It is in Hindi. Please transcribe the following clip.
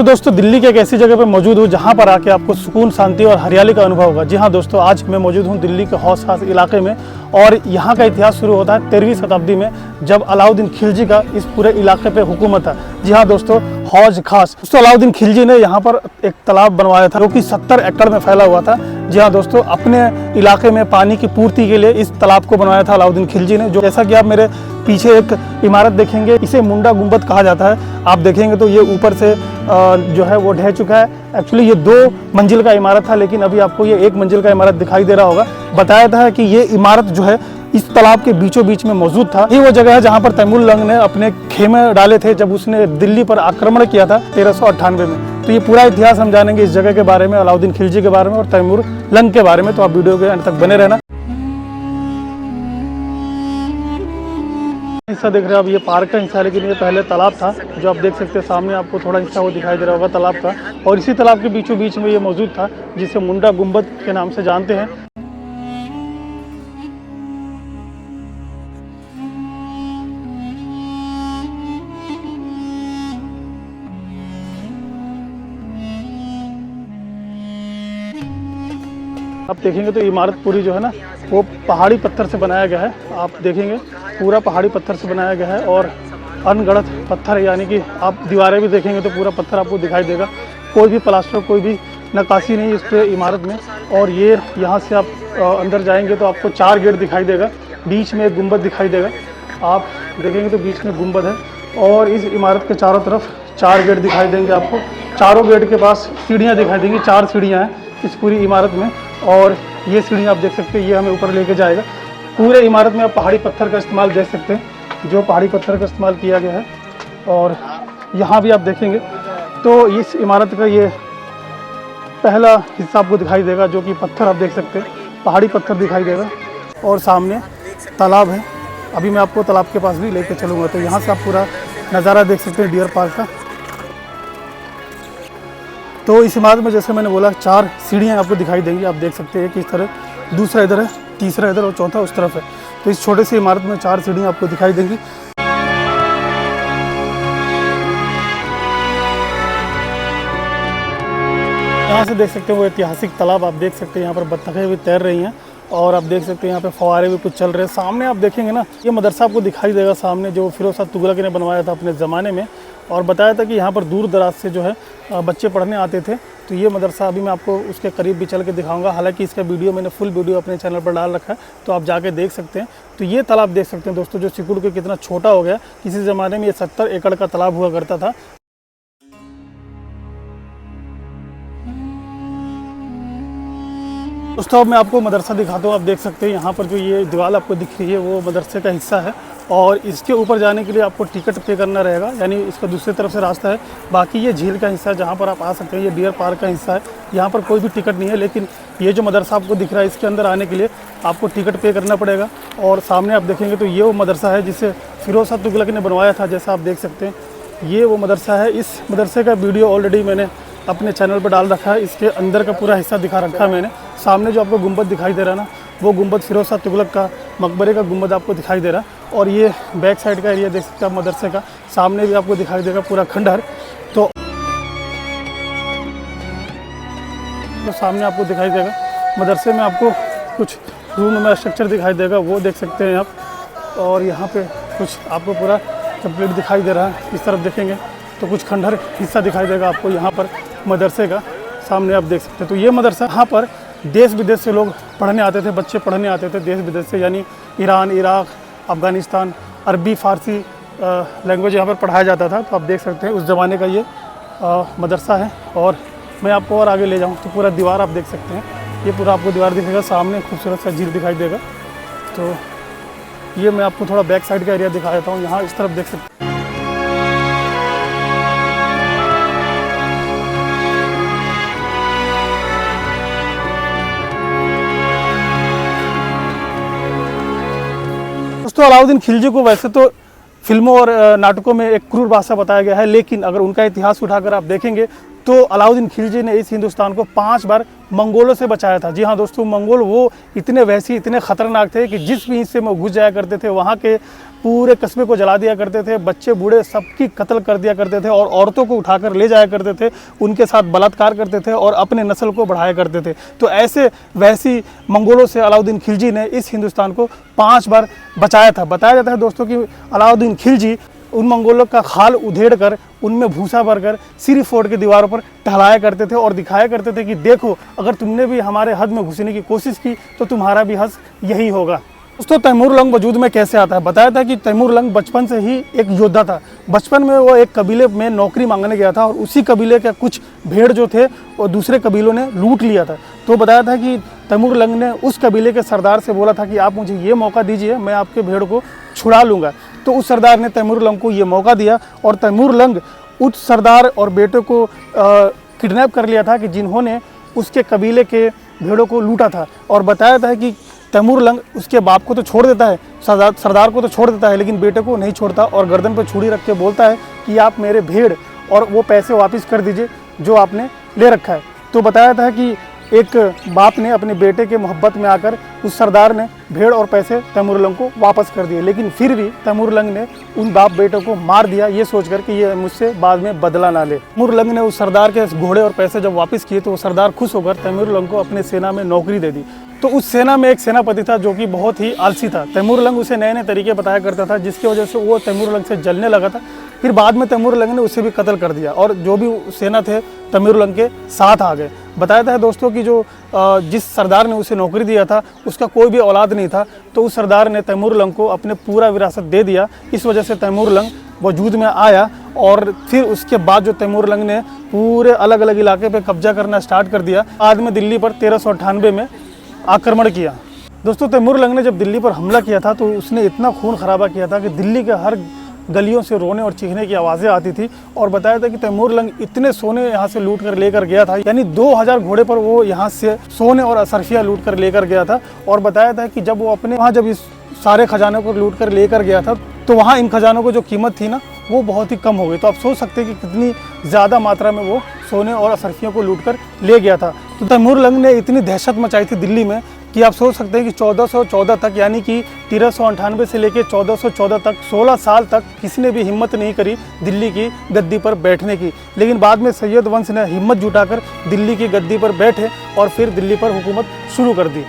दोस्तों, दिल्ली के एक ऐसी जगह पे मौजूद हूँ जहाँ पर आके आपको सुकून, शांति और हरियाली का अनुभव होगा। जी हाँ दोस्तों, आज मैं मौजूद हूँ दिल्ली के हौस खास इलाके में और यहाँ का इतिहास शुरू होता है 13वीं शताब्दी में, जब अलाउद्दीन खिलजी का इस पूरे इलाके पे हुकूमत है। जी हाँ दोस्तों, हौज खास। दोस्तों, अलाउद्दीन खिलजी ने यहाँ पर एक तालाब बनवाया था जो कि 70 एकड़ में फैला हुआ था। जी हाँ दोस्तों, अपने इलाके में पानी की पूर्ति के लिए इस तालाब को बनवाया था अलाउद्दीन खिलजी ने। जो जैसा कि आप मेरे पीछे एक इमारत देखेंगे, इसे मुंडा गुंबद कहा जाता है। आप देखेंगे तो ये ऊपर से जो है वो ढह चुका है। एक्चुअली ये 2 मंजिल का इमारत था, लेकिन अभी आपको ये 1 मंजिल का इमारत दिखाई दे रहा होगा। बताया था कि ये इमारत जो है इस तालाब के बीचों बीच में मौजूद था। ये वो जगह है जहाँ पर तैमूर लंग ने अपने खेमे डाले थे जब उसने दिल्ली पर आक्रमण किया था 1398 में। तो ये पूरा इतिहास हम जानेंगे इस जगह के बारे में, अलाउद्दीन खिलजी के बारे में और तैमूर लंग के बारे में। तो आप वीडियो के अंत तक बने रहना। हिस्सा देख रहे हैं आप, ये पार्क का हिस्सा है, लेकिन ये पहले तालाब था जो आप देख सकते हैं। सामने आपको थोड़ा हिस्सा वो दिखाई दे रहा होगा तालाब का, और इसी तालाब के बीचों बीच में ये मौजूद था जिसे मुंडा गुंबद के नाम से जानते हैं। आप देखेंगे तो इमारत पूरी जो है ना वो पहाड़ी पत्थर से बनाया गया है। आप देखेंगे पूरा पहाड़ी पत्थर से बनाया गया है और अनगढ़ंत पत्थर है, यानी कि आप दीवारें भी देखेंगे तो पूरा पत्थर आपको दिखाई देगा। कोई भी प्लास्टर, कोई भी नक्काशी नहीं इस पे इमारत में। और ये यहाँ से आप अंदर जाएंगे तो आपको 4 गेट दिखाई देगा, बीच में एक गुंबद दिखाई देगा। आप देखेंगे तो बीच में गुंबद है और इस इमारत के चारों तरफ 4 गेट दिखाई देंगे आपको। चारों गेट के पास सीढ़ियाँ दिखाई देंगी। 4 सीढ़ियाँ हैं इस पूरी इमारत में, और ये सीढ़ी आप देख सकते हैं, ये हमें ऊपर लेके जाएगा। पूरे इमारत में आप पहाड़ी पत्थर का इस्तेमाल देख सकते हैं, जो पहाड़ी पत्थर का इस्तेमाल किया गया है। और यहाँ भी आप देखेंगे तो इस इमारत का ये पहला हिस्सा आपको दिखाई देगा, जो कि पत्थर आप देख सकते हैं, पहाड़ी पत्थर दिखाई देगा। और सामने तालाब है। अभी मैं आपको तालाब के पास भी लेके चलूँगा, तो यहाँ से आप पूरा नज़ारा देख सकते हैं डियर पार्क का। तो इस इमारत में जैसे मैंने बोला 4 सीढ़ियाँ आपको दिखाई देंगी। आप देख सकते हैं कि इस तरह, दूसरा इधर है, तीसरा इधर और चौथा उस तरफ है। तो इस छोटे सी इमारत में 4 सीढ़ियाँ आपको दिखाई देंगी। यहाँ से देख सकते हैं वो ऐतिहासिक तालाब आप देख सकते हैं। यहाँ पर बत्तखें भी तैर रही हैं और आप देख सकते हैं यहाँ पे फव्वारे भी कुछ चल रहे हैं। सामने आप देखेंगे ना, ये मदरसा आपको दिखाई देगा सामने, जो फिरोज शाह तुगलक ने बनवाया था अपने ज़माने में। और बताया था कि यहाँ पर दूर दराज से जो है बच्चे पढ़ने आते थे। तो ये मदरसा अभी मैं आपको उसके करीब भी चल के दिखाऊंगा। हालांकि इसका वीडियो मैंने फुल वीडियो अपने चैनल पर डाल रखा है, तो आप जाके देख सकते हैं। तो ये तालाब देख सकते हैं दोस्तों, जो सिकुड़ के कितना छोटा हो गया। किसी ज़माने में ये 70 एकड़ का तालाब हुआ करता था। दोस्तों, अब मैं आपको मदरसा दिखाता हूँ। आप देख सकते हैं यहाँ पर जो ये दीवार आपको दिख रही है वो मदरसे का हिस्सा है, और इसके ऊपर जाने के लिए आपको टिकट पे करना रहेगा, यानी इसका दूसरी तरफ से रास्ता है। बाकी ये झील का हिस्सा है जहाँ पर आप आ सकते हैं। ये डियर पार्क का हिस्सा है, यहाँ पर कोई भी टिकट नहीं है। लेकिन ये जो मदरसा आपको दिख रहा है, इसके अंदर आने के लिए आपको टिकट पे करना पड़ेगा। और सामने आप देखेंगे तो ये वो मदरसा है जिसे फिरोज शाह तुगलक ने बनवाया था। जैसा आप देख सकते हैं ये वो मदरसा है। इस मदरसे का वीडियो ऑलरेडी मैंने अपने चैनल पर डाल रखा है। इसके अंदर का पूरा हिस्सा दिखा रखा है मैंने। सामने जो आपको गुंबद दिखाई दे रहा है ना, वो गुंबद फिरोज शाह तुगलक का मकबरे का गुंबद आपको दिखाई दे रहा है। और ये बैक साइड का एरिया देख सकते हैं आप मदरसे का, सामने भी आपको दिखाई देगा पूरा खंडहर। तो सामने आपको दिखाई देगा मदरसे में आपको कुछ रूम में स्ट्रक्चर दिखाई देगा, वो देख सकते हैं आप। और यहाँ पे कुछ आपको पूरा कंप्लीट दिखाई दे रहा है। इस तरफ देखेंगे तो कुछ खंडहर हिस्सा दिखाई देगा आपको यहाँ पर मदरसे का, सामने आप देख सकते हैं। तो ये मदरसा, यहाँ पर देश विदेश से लोग पढ़ने आते थे, बच्चे पढ़ने आते थे देश विदेश से, यानी ईरान, इराक, अफ़गानिस्तान, अरबी, फ़ारसी लैंग्वेज यहाँ पर पढ़ाया जाता था। तो आप देख सकते हैं उस ज़माने का ये मदरसा है। और मैं आपको और आगे ले जाऊँ तो पूरा दीवार आप देख सकते हैं, ये पूरा आपको दीवार दिखेगा। सामने खूबसूरत सा झील दिखाई देगा। तो ये मैं आपको थोड़ा बैक साइड का एरिया दिखा देता हूँ। यहाँ इस तरफ देख सकते हैं। तो अलाउद्दीन खिलजी को वैसे तो फिल्मों और नाटकों में एक क्रूर बादशाह बताया गया है, लेकिन अगर उनका इतिहास उठाकर आप देखेंगे तो अलाउद्दीन खिलजी ने इस हिंदुस्तान को 5 बार मंगोलों से बचाया था। जी हाँ दोस्तों, मंगोल वो इतने वैसी इतने ख़तरनाक थे कि जिस भी हिस्से में घुस जाया करते थे वहाँ के पूरे कस्बे को जला दिया करते थे, बच्चे बूढ़े सबकी कत्ल कर दिया करते थे और औरतों को उठाकर ले जाया करते थे, उनके साथ बलात्कार करते थे और अपने नस्ल को बढ़ाया करते थे। तो ऐसे वैसी मंगोलों से अलाउद्दीन खिलजी ने इस हिंदुस्तान को 5 बार बचाया था। बताया जाता है दोस्तों कि अलाउद्दीन खिलजी उन मंगोलों का खाल उधेड़ कर उनमें भूसा भरकर सिरी फोर्ट की दीवारों पर टहलाया करते थे और दिखाया करते थे कि देखो, अगर तुमने भी हमारे हद में घुसने की कोशिश की तो तुम्हारा भी हद यही होगा। दोस्तों, तैमूर लंग वजूद में कैसे आता है? बताया था कि तैमूर लंग बचपन से ही एक योद्धा था। बचपन में वो एक कबीले में नौकरी मांगने गया था और उसी कबीले के कुछ भेड़ जो थे वो दूसरे कबीलों ने लूट लिया था। तो बताया था कि तैमूर लंग ने उस कबीले के सरदार से बोला था कि आप मुझे ये मौका दीजिए, मैं आपके भेड़ को छुड़ा लूँगा। तो उस सरदार ने तैमूर लंग को ये मौका दिया और तैमूर लंग उस सरदार और बेटे को किडनैप कर लिया था कि जिन्होंने उसके कबीले के भेड़ों को लूटा था। और बताया था कि तैमूर लंग उसके बाप को तो छोड़ देता है, सरदार को तो छोड़ देता है, लेकिन बेटे को नहीं छोड़ता और गर्दन पर छुरी रख के बोलता है कि आप मेरे भेड़ और वो पैसे वापस कर दीजिए जो आपने ले रखा है। तो बताया था कि एक बाप ने अपने बेटे के मोहब्बत में आकर उस सरदार ने भेड़ और पैसे तैमूर लंग को वापस कर दिए, लेकिन फिर भी तैमूर लंग ने उन बाप बेटों को मार दिया, ये सोचकर कि ये मुझसे बाद में बदला ना ले। तैमूर लंग ने उस सरदार के घोड़े और पैसे जब वापस किए तो वो सरदार खुश होकर तैमूर लंग को अपने सेना में नौकरी दे दी। तो उस सेना में एक सेनापति था जो कि बहुत ही आलसी था। तैमूर लंग उसे नए नए तरीके बताया करता था, जिसकी वजह से वो तैमूर लंग से जलने लगा था। फिर बाद में तैमूर लंग ने उसे भी कत्ल कर दिया और जो भी सेना थे तैमूर लंग के साथ आ गए। बताया था दोस्तों कि जो जिस सरदार ने उसे नौकरी दिया था उसका कोई भी औलाद नहीं था, तो उस सरदार ने तैमूर लंग को अपने पूरा विरासत दे दिया। इस वजह से तैमूर लंग वजूद में आया और फिर उसके बाद जो तैमूर लंग ने पूरे अलग अलग इलाके पे कब्जा करना स्टार्ट कर दिया। बाद में दिल्ली पर 1398 में आक्रमण किया। दोस्तों, तैमूर लंग ने जब दिल्ली पर हमला किया था तो उसने इतना खून खराबा किया था कि दिल्ली के हर गलियों से रोने और चीखने की आवाज़ें आती थी। और बताया था कि तैमूर लंग इतने सोने यहाँ से लूट कर लेकर गया था, यानी 2000 घोड़े पर वो यहाँ से सोने और असरफिया लूट कर लेकर गया था। और बताया था कि जब वो अपने वहाँ जब इस सारे खजानों को लूट कर लेकर गया था तो वहाँ इन खजानों को जो कीमत थी ना वो बहुत ही कम हो गई। तो आप सोच सकते हैं कि कितनी ज़्यादा मात्रा में वो सोने और असरफियों को लूट कर ले गया था। तो तैमूर लंग ने इतनी दहशत मचाई थी दिल्ली में कि आप सोच सकते हैं कि 1414 तक, यानी कि 1398 से लेकर 1414 तक 16 साल तक किसी ने भी हिम्मत नहीं करी दिल्ली की गद्दी पर बैठने की। लेकिन बाद में सैयद वंश ने हिम्मत जुटाकर दिल्ली की गद्दी पर बैठे और फिर दिल्ली पर हुकूमत शुरू कर दी।